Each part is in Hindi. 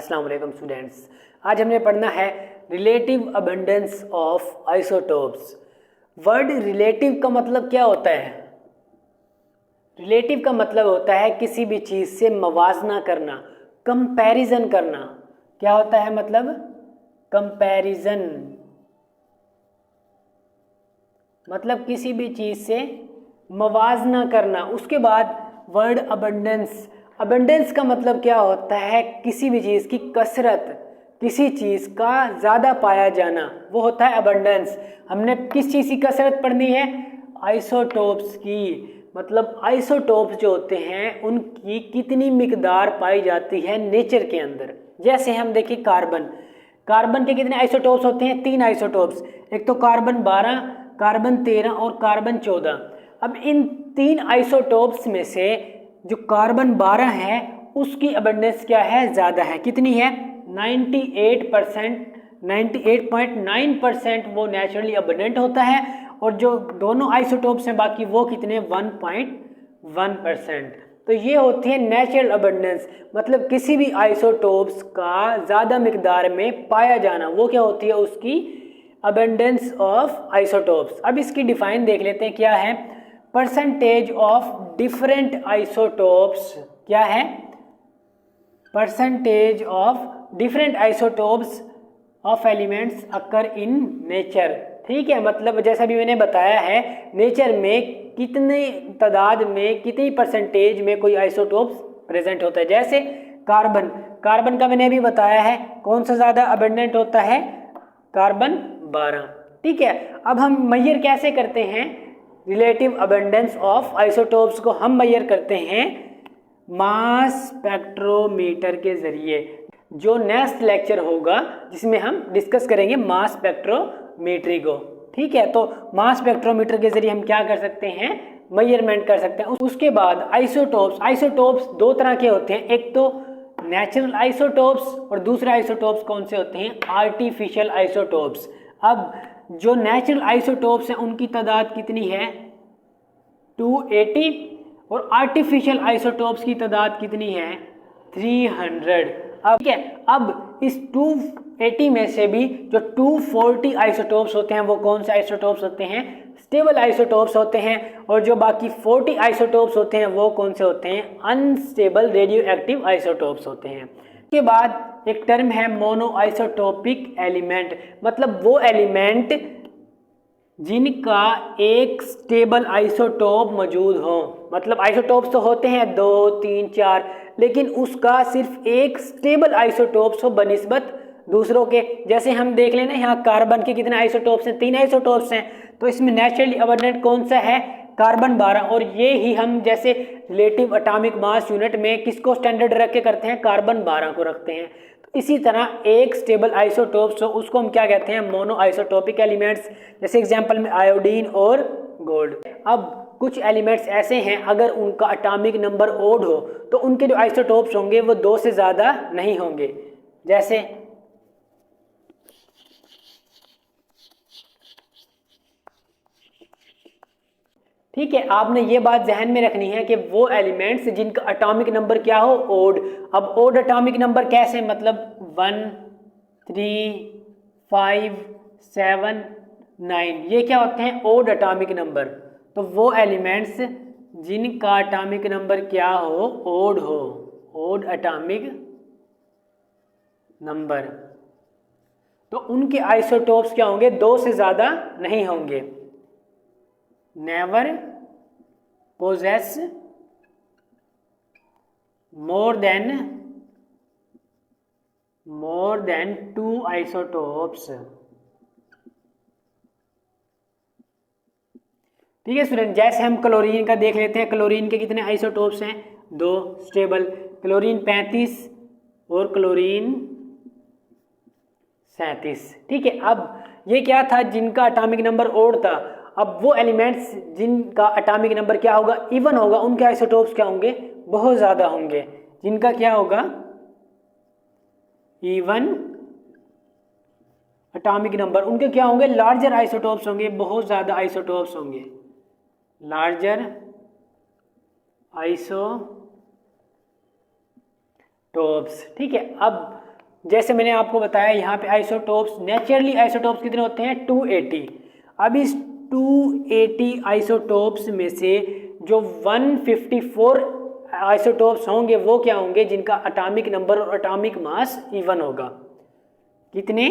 अस्सलाम वालेकुम स्टूडेंट्स। आज हमने पढ़ना है relative abundance of isotopes. Word relative का मतलब क्या होता है? रिलेटिव का मतलब होता है किसी भी चीज़ से मवाजना करना, कंपैरिजन करना। क्या होता है मतलब? कंपैरिजन, मतलब किसी भी चीज़ से मवाजना करना। उसके बाद वर्ड अबंडेंस। अबंडेंस का मतलब क्या होता है? किसी भी चीज़ की कसरत, किसी चीज़ का ज़्यादा पाया जाना, वो होता है अबंडेंस। हमने किस चीज़ की कसरत पढ़नी है? आइसोटोप्स की। मतलब आइसोटोप्स जो होते हैं उनकी कितनी मिकदार पाई जाती है नेचर के अंदर। जैसे हम देखें कार्बन, कार्बन के कितने आइसोटोप्स होते हैं? 3 आइसोटोप्स। एक तो कार्बन 12, कार्बन 13 और कार्बन 14। अब इन 3 आइसोटोप्स में से जो कार्बन 12 है उसकी अबंडेंस क्या है? ज़्यादा है। कितनी है? 98%, 98.9% वो नेचुरली अबंडेंट होता है। और जो दोनों आइसोटोप्स हैं बाकी वो कितने? 1.1%। तो ये होती है नेचुरल अबंडेंस, मतलब किसी भी आइसोटोप्स का ज़्यादा मिकदार में पाया जाना, वो क्या होती है? उसकी अबंडेंस ऑफ आइसोटोप्स। अब इसकी डिफाइन देख लेते हैं क्या है। Percentage of different isotopes. क्या है? Percentage of different isotopes of elements occur in nature. ठीक है, मतलब जैसा भी मैंने बताया है, नेचर में कितने तादाद में, कितनी परसेंटेज में कोई आइसोटोप्स प्रेजेंट होता है। जैसे कार्बन, कार्बन का मैंने अभी बताया है कौन सा ज़्यादा अबंडेंट होता है? कार्बन 12। ठीक है, अब हम मेजर कैसे करते हैं रिलेटिव अबंडेंस ऑफ आइसोटोप्स को? हम मेजर करते हैं मास स्पेक्ट्रोमीटर के जरिए। जो नेक्स्ट लेक्चर होगा जिसमें हम डिस्कस करेंगे मास स्पेक्ट्रोमीट्री को। ठीक है, तो मास स्पेक्ट्रोमीटर के जरिए हम क्या कर सकते हैं? मेजरमेंट कर सकते हैं। उसके बाद आइसोटोप्स। आइसोटोप्स दो तरह के होते हैं, एक तो नेचुरल आइसोटोप्स और दूसरे आइसोटोप्स कौन से होते हैं? Artificial isotopes. अब जो नेचुरल आइसोटोप्स हैं उनकी तादाद कितनी है? 280। और आर्टिफिशियल आइसोटोप्स की तादाद कितनी है? 300। अब ठीक है, अब इस 280 में से भी जो 240 आइसोटोप्स होते हैं वो कौन से आइसोटोप्स होते हैं? स्टेबल आइसोटोप्स होते हैं। और जो बाकी 40 आइसोटोप्स होते हैं वो कौन से होते हैं? अनस्टेबल रेडियो एक्टिव आइसोटोप्स होते हैं। उसके बाद एक टर्म है मोनो आइसोटोपिक एलिमेंट, मतलब वो एलिमेंट जिनका एक स्टेबल आइसोटोप मौजूद हो। मतलब आइसोटोप्स तो होते हैं 2, 3, 4, लेकिन उसका सिर्फ एक स्टेबल आइसोटोप्स हो बनिस्बत दूसरों के। जैसे हम देख लेना यहाँ कार्बन के कितने आइसोटोप्स हैं? 3 आइसोटोप्स हैं। तो इसमें नेचुरली अबंडेंट कौन सा है? कार्बन 12। और ये ही हम जैसे रिलेटिव एटॉमिक मास यूनिट में किसको स्टैंडर्ड रख के करते हैं? कार्बन 12 को रखते हैं। इसी तरह एक स्टेबल आइसोटोप्स हो उसको हम क्या कहते हैं? Mono isotopic elements. जैसे एग्जांपल में आयोडीन और गोल्ड। अब कुछ एलिमेंट्स ऐसे हैं अगर उनका एटॉमिक नंबर ओड हो तो उनके जो आइसोटोप्स होंगे वो 2 से ज़्यादा नहीं होंगे। जैसे ठीक है, आपने ये बात जहन में रखनी है कि वो एलिमेंट्स जिनका एटॉमिक नंबर क्या हो? ओड। अब ओड एटॉमिक नंबर कैसे? मतलब 1, 3, 5, 7, 9, ये क्या होते हैं? Odd atomic number. तो वो एलिमेंट्स जिनका एटॉमिक नंबर क्या हो? ओड हो, ओड एटॉमिक नंबर, तो उनके आइसोटोप्स क्या होंगे? 2 से ज़्यादा नहीं होंगे। Never possess more than 2 isotopes। ठीक है स्टूडेंट, जैसे हम क्लोरीन का देख लेते हैं। क्लोरीन के कितने आइसोटोप्स हैं? 2 स्टेबल। क्लोरीन 35 और क्लोरीन 37। ठीक है, अब ये क्या था? जिनका एटॉमिक नंबर ओड था। अब वो एलिमेंट्स जिनका एटॉमिक नंबर क्या होगा? इवन होगा, उनके आइसोटोप्स क्या होंगे? बहुत ज़्यादा होंगे। जिनका क्या होगा? इवन एटॉमिक नंबर, उनके क्या होंगे? लार्जर आइसोटोप्स होंगे, बहुत ज़्यादा आइसोटोप्स होंगे, लार्जर आइसोटोप्स। ठीक है, अब जैसे मैंने आपको बताया यहाँ पे आइसोटोप्स, नेचुरली आइसोटोप्स कितने होते हैं 280। अब इस 280 आइसोटोप्स में से जो 154 आइसोटोप्स होंगे वो क्या होंगे, जिनका एटॉमिक नंबर और एटॉमिक मास इवन होगा। कितने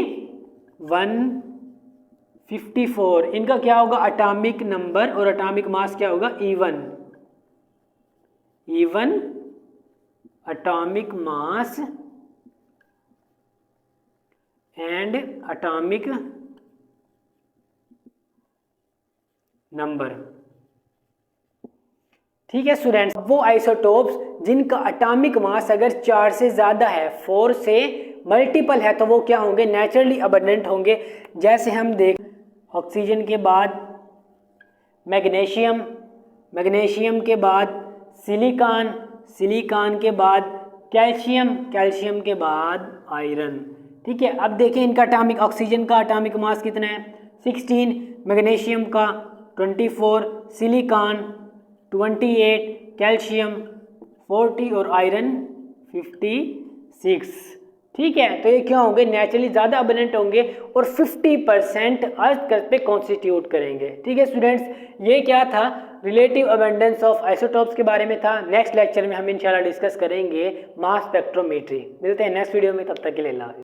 154, इनका क्या होगा एटॉमिक नंबर और एटॉमिक मास क्या होगा even atomic mass and atomic number. ठीक है स्टूडेंट्स, वो आइसोटोप्स जिनका एटॉमिक मास अगर 4 से ज़्यादा है, 4 से मल्टीपल है, तो वो क्या होंगे नेचुरली अबंडेंट होंगे। जैसे हम देख ऑक्सीजन के बाद मैग्नीशियम, मैग्नीशियम के बाद सिलिकॉन, सिलिकॉन के बाद कैल्शियम, कैल्शियम के बाद आयरन। ठीक है, अब देखें इनका एटॉमिक, ऑक्सीजन का एटॉमिक मास कितना है 16, मैग्नीशियम का 24, सिलिकॉन 28, कैल्शियम 40 और आयरन 56। ठीक है, तो ये क्या होंगे नेचुरली ज़्यादा अबंडेंट होंगे और 50% अर्थ पे कॉन्स्टिट्यूट करेंगे। ठीक है स्टूडेंट्स, ये क्या था रिलेटिव अबंडेंस ऑफ आइसोटोप्स के बारे में था। नेक्स्ट लेक्चर में हम इंशाल्लाह डिस्कस करेंगे मास स्पेक्ट्रोमेट्री। मिलते हैं नेक्स्ट वीडियो में, तब तक के लिए अल्लाह हाफ़िज़।